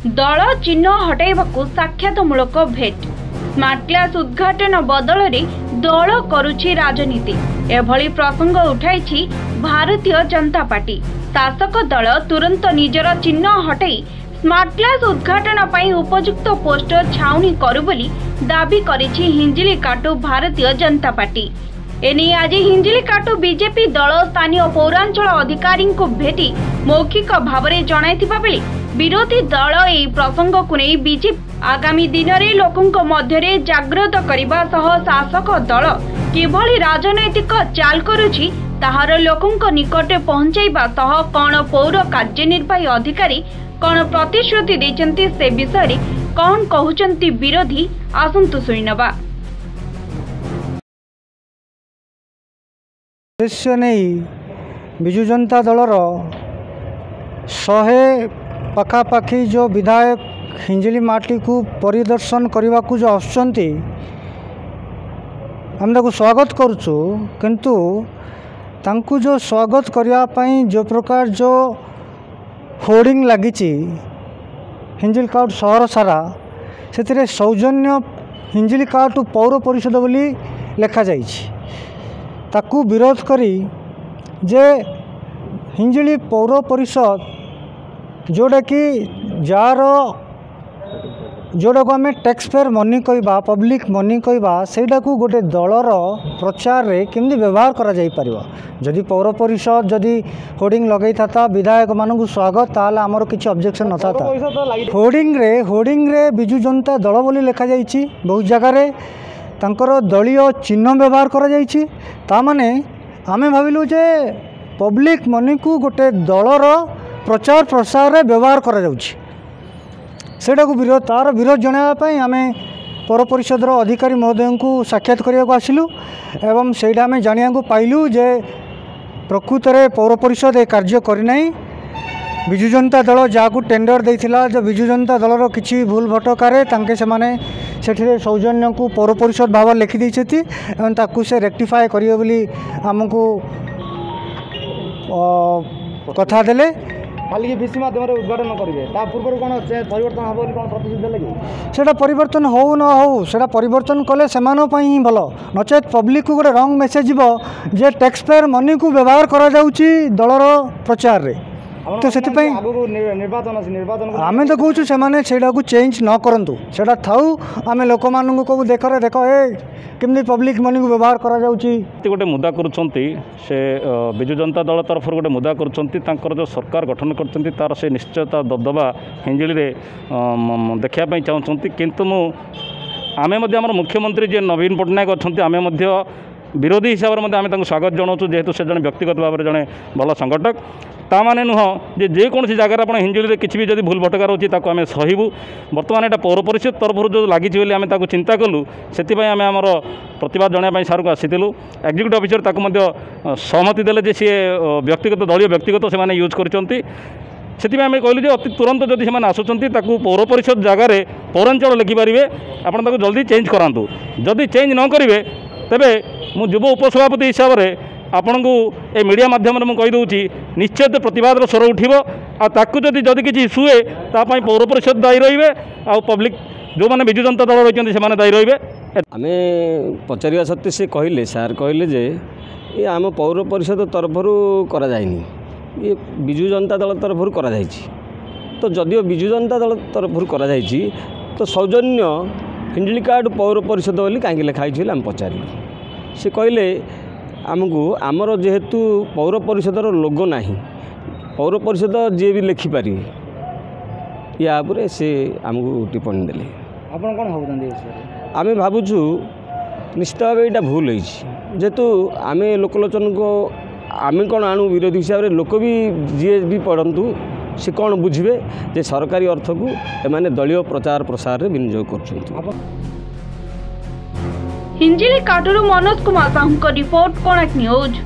दल चिन्ह हटाइबाकू साक्षातमूलक भेट स्मार्ट क्लास उद्घाटन बदल में दल करुछि राजनीति एभली प्रसंग उठाई भारतीय जनता पार्टी। शासक दल तुरंत निजर चिन्ह हटाई स्मार्ट क्लास उद्घाटन पर उपयुक्त पोस्टर छाउनी करू बोली दाबी करिछि हिंजिलीकाटु भारतीय जनता पार्टी। एने आज हिंजिलीकाटु बीजेपी दल स्थानीय पौरांचल अधिकारी को भेटी मौखिक भाव में जणाइथिबा बेले विरोधी दल एही प्रसंग को नहीं बीजेपी आगामी दिन में लोकों मध्य जागृत करने सह शासक दल किभली राजनैतिक चाल करुछि ताहार लोकों निकटे पहुंचाइबा सह कौन पौर कार्यनिर्वाही अधिकारी कौन प्रतिश्रुति देचंती से विषय कौन कहउचंती विरोधी आसंतु सुनिनबा। उद्देश्य नहीं बिजु जनता दलर 100 पखापाखि जो विधायक हिंजिली माटी को परिदर्शन करने को जो आसुचंती हम ताको स्वागत करुचु, किंतु तांकु जो स्वागत करने जो प्रकार जो होर्डिंग लगी हिंजिलीकाटु सहर सारा से सौजन्य हिंजिलीकाटु पौर परिषद बोली लेखा जाइछि। ताकू विरोध करी जे हिंजिली पौर परिषद जोड़ा कि जार जोड़ा को आम टैक्स पेयर मनी कहवा पब्लिक मनी कहवा सेटा को गोटे दलर प्रचार रे केमती व्यवहार करा जाई परिबो। जदि पौर परिषद जदि होर्डिंग लगे था विधायक मानू स्वागत ताल आमर किसी ऑब्जेक्शन न था। होर्डिंग रे बिजु जनता दल बोली लिखा जाइछि, बहुत जगार तांकर दलीय चिन्ह व्यवहार करा जाइछि। ता माने आमे भाविलु जे पब्लिक मनी को गोटे दलर प्रचार प्रसार रे व्यवहार करा जाउछि। सेटा को विरोध तार विरोध जणाइबा आमे पौर परिषद अधिकारी महोदय को साक्षात करने को आसिलु एवं सेटा आमे जानिया को पाइलु जे प्रकृत में पौर परिषद ए कार्य करना बिजु जनता दल जहाँ टेंडर देइथिला जो बिजु जनता दलर किसी भूल भटकारे तांके से माने सेठिरे सौजन्य को पौर परिषद भाव लिखि देइछथि एवं ताकू से रेक्टिफाई करियो बोली हमको कथा देले। खाली बीसी माध्यम उद्घाटन करेंगे पूर्व कौन परिवर्तन हम कौन प्रतिश्रुति लगे सेटा परिवर्तन हो न हो सेटा परिवर्तन कले सेमानो पई ही भलो नचेत पब्लिक को गोटे रंग मेसेज जीवो जे टैक्स पेयर मनी को व्यवहार करा जाउची दलर प्रचार रे। तो से निर्वाचन आम तो कहूँ से चेंज न करूँ से थाऊ आम लोक मान कहूँ देख रे देख ए केमती पब्लिक मनी को व्यवहार करा जाउची। गोटे मुद्दा करुँचे से बिजु जनता दल तरफ गोटे मुद्दा कर जो सरकार गठन कर तार से निश्चयता दबदबा हिंजिली देखापी चाहते किंतु आम मुख्यमंत्री जी नवीन पट्टनायक अच्छा आम विरोधी हिसाब से आम स्वागत जनाऊँ जेहेतु से जड़े व्यक्तिगत भाव में जड़े भल संगठक ता माने नुह जे जेकोसी जगार आप हिंजिली किसी भी जब भूल भटकार होची ताको आमे सहिबू। बर्तमान एटा पौर परिषद तरफ जो लगी आम ताको चिंता कलु से आम आमर प्रतिवाद जनाई सार को आसीलु। एक्जिक्यूटिव ऑफिसर ताको मध्य सहमति देले जे सी व्यक्तिगत दलीय व्यक्तिगत से यूज करछंती से आम कहलु अति तुरंत जदि से आसुँच पौर परिषद जगार पौरांचल लिखिपारे आपड़ जल्दी चेंज करातु। जदि चेंज न करेंगे तेबे मु युव उपसभापति हिसाब से आपण को ए मीडिया माध्यम में कहीदे निश्चित प्रतिवाद स्वर उठो आकु जदि किसी इश्यू है तापाई पौर परिषद दायी रे आ पब्लिक जो मैंने बिजु जनता दल रही से दायी रे। आम पचारिया सत्वे से कहले सार कहले जे ये आम पौर परिषद तरफ करा जायनी ये बिजु जनता दल तरफ करा जायछि। तो जदियो बिजु जनता दल तरफ करा जायछि तो सौजन्य हिंजिलीकाटु पौर परिषद बोली कहीं लिखाई आम पचारू से कहले आमको आमर जेहेतु पौर परिषदर लोगो ना पौर परिषद जी भी लिखिपारे या से आमको टिप्पणी देले। आपन कौन भावुँ आम भावुँ निश्चित भाव यहाँ भूल जेहेतु आम लोकलोचन को आम कौन आणु विरोधी हिसाब से लोक भी जी भी पढ़तु से कौन बुझे जे सरकारी अर्थ को एमाने दलीय प्रचार प्रसार में विनियोग कर। हिंजिलीकाटुरु मनोज कुमार साहू रिपोर्ट कोणार्क न्यूज।